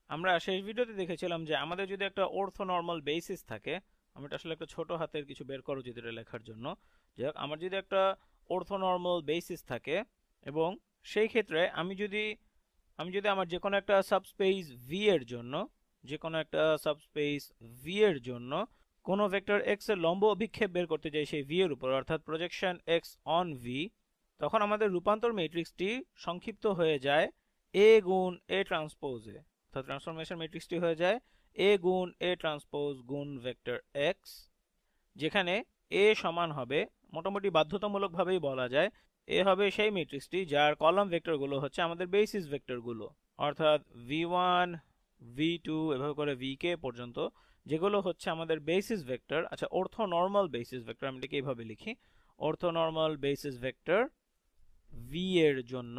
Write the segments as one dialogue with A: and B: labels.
A: আমরা শেষ ভিডিওতে দেখেছিলাম যে আমাদের যদি একটা অর্থোনর্মাল বেসিস থাকে, আমি এটা আসলে একটা ছোট হাতের কিছু বের করো যদি এটা লেখার জন্য, যাই হোক, আমার যদি একটা অর্থোনর্মাল বেসিস থাকে এবং সেই ক্ষেত্রে আমি যদি আমার যে কোনো একটা সাবস্পেস ভি এর জন্য কোনো ভেক্টর এক্স এর লম্ব অভিক্ষেপ বের করতে চাই সেই ভি এর উপর, অর্থাৎ প্রজেকশন এক্স অন ভি, তখন আমাদের রূপান্তর ম্যাট্রিক্সটি সংক্ষিপ্ত হয়ে যায় এ গুণ এ ট্রান্সপোজে, অর্থাৎ ট্রান্সফরমেশন ম্যাট্রিক্সটি হয়ে যায় এ গুণ এ ট্রান্সপোজ গুণ ভেক্টর এক্স, যেখানে এ সমান হবে, মোটামুটি বাধ্যতামূলকভাবেই বলা যায়, এ হবে সেই ম্যাট্রিক্সটি যার কলাম ভেক্টরগুলো হচ্ছে আমাদের বেসিস ভেক্টরগুলো, অর্থাৎ ভি1 ভি2 এভাবে করে ভিকে পর্যন্ত, যেগুলো হচ্ছে আমাদের বেসিস ভেক্টর। আচ্ছা, অর্থোনর্মাল বেসিস ভেক্টর আমি এটাকে এইভাবে লিখি, অর্থোনর্মাল বেসিস ভেক্টর ভি এর জন্য।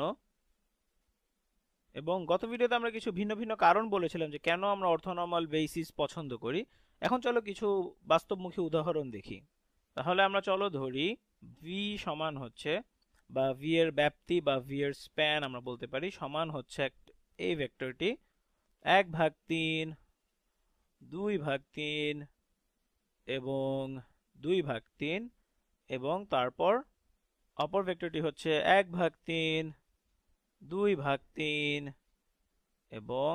A: এবং গত ভিডিওতে আমরা কিছু ভিন্ন ভিন্ন কারণ বলেছিলাম যে কেন আমরা অর্থোনর্মাল বেসিস পছন্দ করি। এখন চলো কিছু বাস্তবমুখী উদাহরণ দেখি। তাহলে আমরা চলো ধরি ভি সমান হচ্ছে, বা ভি এর ব্যাপ্তি বা ভি এর স্প্যান আমরা বলতে পারি, সমান হচ্ছে এই ভেক্টরটি 1/3, 2/3 এবং 2/3, এবং তারপর অপর ভেক্টরটি হচ্ছে 1/3, 2/3 এবং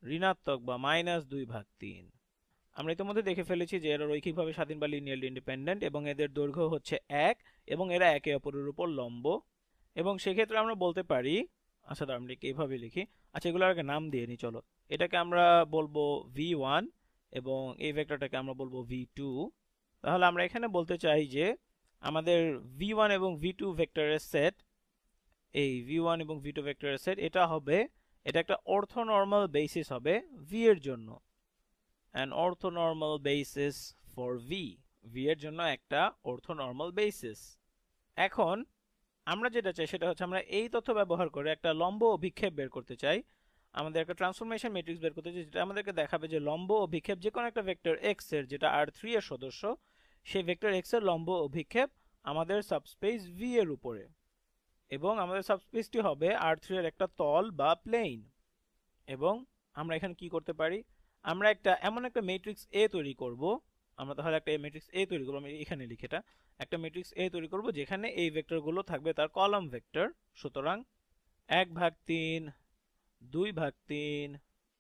A: ঋণাত্মক বা -2/3। আমরা ইতিমধ্যে দেখে ফেলেছি যে এরা রৈখিকভাবে স্বাধীন বা লিনিয়ারলি ইন্ডিপেন্ডেন্ট এবং এদের দৈর্ঘ্য হচ্ছে 1 এবং এরা একে অপরের উপর লম্ব। এবং সেক্ষেত্রে আমরা বলতে পারি, আচ্ছা আমরা এইভাবে লিখি, আচ্ছা এগুলোর আগে নাম দিয়ে নিই চলো। এটাকে আমরা বলবো ভি1 এবং এই ভেক্টরটাকে আমরা বলবো ভি2। তাহলে আমরা এখানে বলতে চাই যে আমাদের ভি1 এবং ভি2 ভেক্টরের সেট, এই ভি1 এবং ভি2 ভেক্টরের সেট, এটা একটা অর্থোনর্মাল বেসিস হবে ভি এর জন্য, an orthonormal basis for v, v এর জন্য একটা অর্থোনর্মাল বেসিস। এখন আমরা যেটা চাই সেটা হচ্ছে আমরা এই তথ্য ব্যবহার করে একটা লম্ব অভিক্ষেপ বের করতে চাই, আমাদের একটা ট্রান্সফরমেশন ম্যাট্রিক্স বের করতে চাই যেটা আমাদেরকে দেখাবে যে লম্ব অভিক্ষেপ যে কোনো একটা ভেক্টর এক্স এর, যেটা R3 এর সদস্য, সেই ভেক্টর এক্স এর লম্ব অভিক্ষেপ আমাদের সাবস্পেস ভি এর উপরে, এবং আমাদের সাবস্পেসটি হবে R3 এর একটা তল বা প্লেন। এবং আমরা এখানে কি করতে পারি, আমরা এমন একটা ম্যাট্রিক্স এ তৈরি করব, আমরা তাহলে একটা ম্যাট্রিক্স এ তৈরি করব, আমি এখানে লিখে এটা একটা ম্যাট্রিক্স এ তৈরি করব যেখানে এই ভেক্টরগুলো থাকবে তার কলাম ভেক্টর। সুতরাং 1/3, 2/3,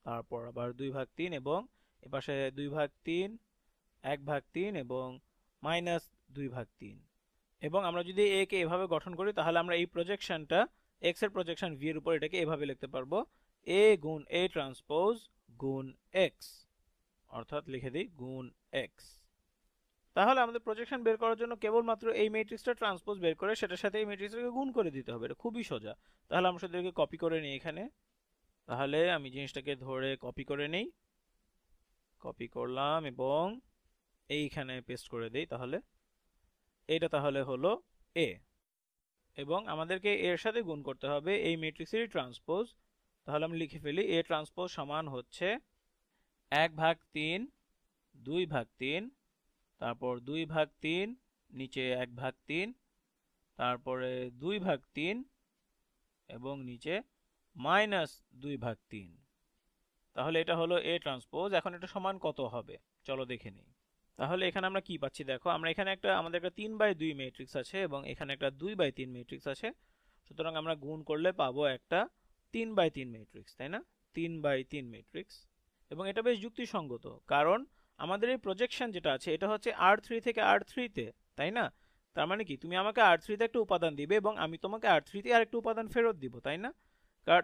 A: তারপর আবার 2/3 এবং এপাশে 2/3, 1/3 এবং -2/3। এবং আমরা যদি এ কে এভাবে গঠন করি তাহলে আমরা এই প্রজেকশনটা এক্স এর প্রজেকশন ভি এর উপর এটাকে এভাবে লিখতে পারবো এ গুণ এ ট্রান্সপোজ গুণ এক্স, অর্থাৎ লিখে দিই গুণ এক্স। তাহলে আমাদের প্রজেকশন বের করার জন্য কেবলমাত্র এই ম্যাট্রিক্সটা ট্রান্সপোজ বের করে সেটার সাথে এই ম্যাট্রিক্সটাকে গুণ করে দিতে হবে, এটা খুবই সোজা। তাহলে আমরা সেটাকে কপি করে নিই এখানে, তাহলে আমি জিনিসটাকে ধরে কপি করে নেই, কপি করলাম এবং এইখানে পেস্ট করে দেই। তাহলে এটা তাহলে হলো এ, এবং আমাদেরকে এর সাথে গুণ করতে হবে এই ম্যাট্রিক্সেরই ট্রান্সপোজ। তাহলে আমি লিখে ফেলি এ ট্রান্সপোজ সমান হচ্ছে 1/3, 2/3, তারপর 2/3, নিচে 1/3, তারপরে 2/3 এবং নিচে -2/3। তাহলে এটা হলো এ ট্রান্সপোজ। এখন এটা সমান কত হবে চলো দেখে নিই। তাহলে এখানে আমরা কি পাচ্ছি দেখো, আমরা এখানে আমাদের একটা 3/2 ম্যাট্রিক্স আছে এবং এখানে একটা 2/3 ম্যাট্রিক্স আছে। সুতরাং আমরা গুণ করলে পাবো একটা 3/3 ম্যাট্রিক্স, তাই না? 3/3 ম্যাট্রিক্স। এবং এটা বেশ যুক্তিসঙ্গত, কারণ আমাদের এই প্রজেকশন যেটা আছে এটা হচ্ছে R3 থেকে R3 তে, তাই না? তার মানে কি, তুমি আমাকে R3 তে একটা উপাদান দিবে এবং আমি তোমাকে R3 তে আরেকটা উপাদান ফেরত দিব, তাই না?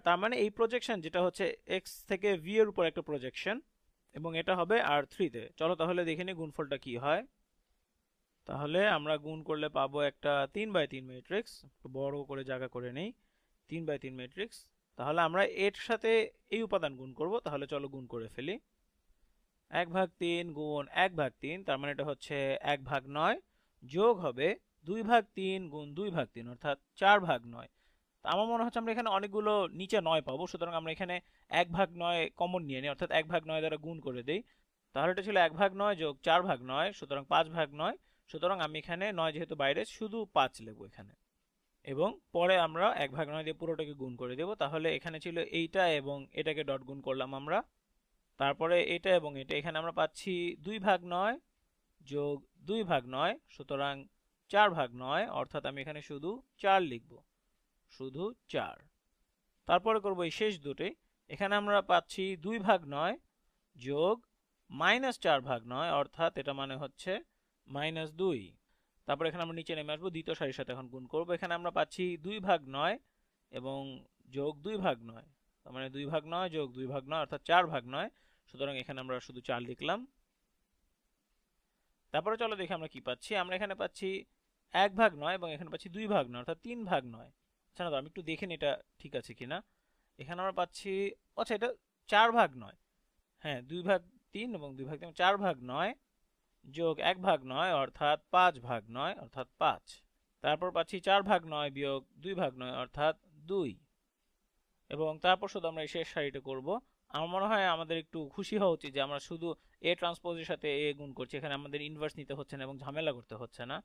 A: তার মানে এই প্রজেকশন যেটা হচ্ছে x থেকে v এর উপর একটা প্রজেকশন, এবং এটা হবে R3 তে। চলো তাহলে দেখে নিই গুণফলটা কি হয়। তাহলে আমরা গুণ করলে পাবো একটা 3/3 ম্যাট্রিক্স, একটু বড় করে জায়গা করে নেই, 3/3 ম্যাট্রিক্স। তাহলে আমরা এর সাথে এই উপাদান গুণ করব, তাহলে চলো গুণ করে ফেলি। 1/3 গুণ 1/3, তার মানে এটা হচ্ছে 1/9, যোগ হবে 2/3 গুণ 2/3, অর্থাৎ 4/9। আমার মনে হচ্ছে আমরা এখানে অনেকগুলো নিচে 9 পাবো, সুতরাং আমরা এখানে 1/9 কমন নিয়ে নিই, অর্থাৎ 1/9 দ্বারা গুণ করে দেই। তাহলে এটা ছিল 1/9 যোগ 4/9, সুতরাং 5/9। সুতরাং আমি এখানে 9 যেহেতু বাইরে, শুধু 5 লিখবো এখানে। এবং পরে আমরা 1/9 দিয়ে পুরোটাকে গুণ করে দেব। তাহলে এখানে ছিল এইটা এবং এটাকে ডট গুণ করলাম আমরা, তারপরে এটা এবং এটা, এখানে আমরা পাচ্ছি 2/9 যোগ 2/9, সুতরাং 4/9, অর্থাৎ আমি এখানে শুধু 4 লিখব, শুধু 4। তারপরে করব এই শেষ দুটি, এখানে আমরা পাচ্ছি 2/9 যোগ -4/9, অর্থাৎ এটা মানে হচ্ছে -2। তারপর এখানে আমরা নিচে নেমে আসবো, দ্বিতীয় সারির সাথে এখন গুণ করব। এখানে আমরা পাচ্ছি 2/9 এবং যোগ 2/9, তার মানে 2/9 যোগ 2/9 অর্থাৎ 4/9, সুতরাং এখানে আমরা শুধু 4 লিখলাম। তারপরে চলো দেখি আমরা কি পাচ্ছি। আমরা এখানে পাচ্ছি 1/9 এবং এখানে পাচ্ছি 2/9 অর্থাৎ 3/9। আচ্ছা না, তো আমি একটু দেখে নিই এটা ঠিক আছে কিনা। এখানে আমরা পাচ্ছি, আচ্ছা এটা 4/9, হ্যাঁ 2/3 এবং 2/3, 4/9 যোগ 1/9 অর্থাৎ 5/9 অর্থাৎ 5। তারপর পাচ্ছি 4/9 বিয়োগ 2/9 অর্থাৎ 2। এবং তারপর শুধু আমরা এই শেষ সারিটা করব। আমার মনে হয় আমাদের একটু খুশি হওয়া উচিত যে আমরা শুধু এ ট্রান্সপোজের সাথে এ গুণ করছি, এখানে আমাদের ইনভার্স নিতে হচ্ছে না এবং ঝামেলা করতে হচ্ছে না।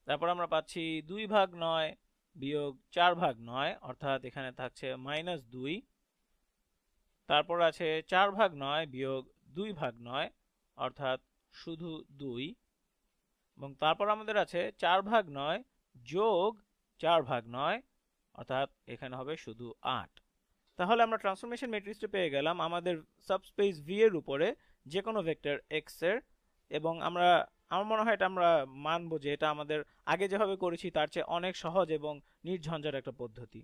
A: তারপর আমরা পাচ্ছি 2/9 বিয়োগ 4/9 অর্থাৎ এখানে থাকছে -2। তারপর আছে 4/9 বিয়োগ 2/9 অর্থাৎ শুধু 2। এবং তারপর আমাদের আছে 4/9 যোগ 4/9 অর্থাৎ এখানে হবে শুধু 8। তাহলে আমরা ট্রান্সফরমেশন ম্যাট্রিক্সটা পেয়ে গেলাম আমাদের সাবস্পেস ভি এর উপরে যে কোনো ভেক্টর এক্স এর। এবং আমার মনে হয় এটা আমরা মানবো যে এটা আমাদের আগে যেভাবে করেছি তার চেয়ে অনেক সহজ এবং নির্ঝঞ্ঝাট একটা পদ্ধতি।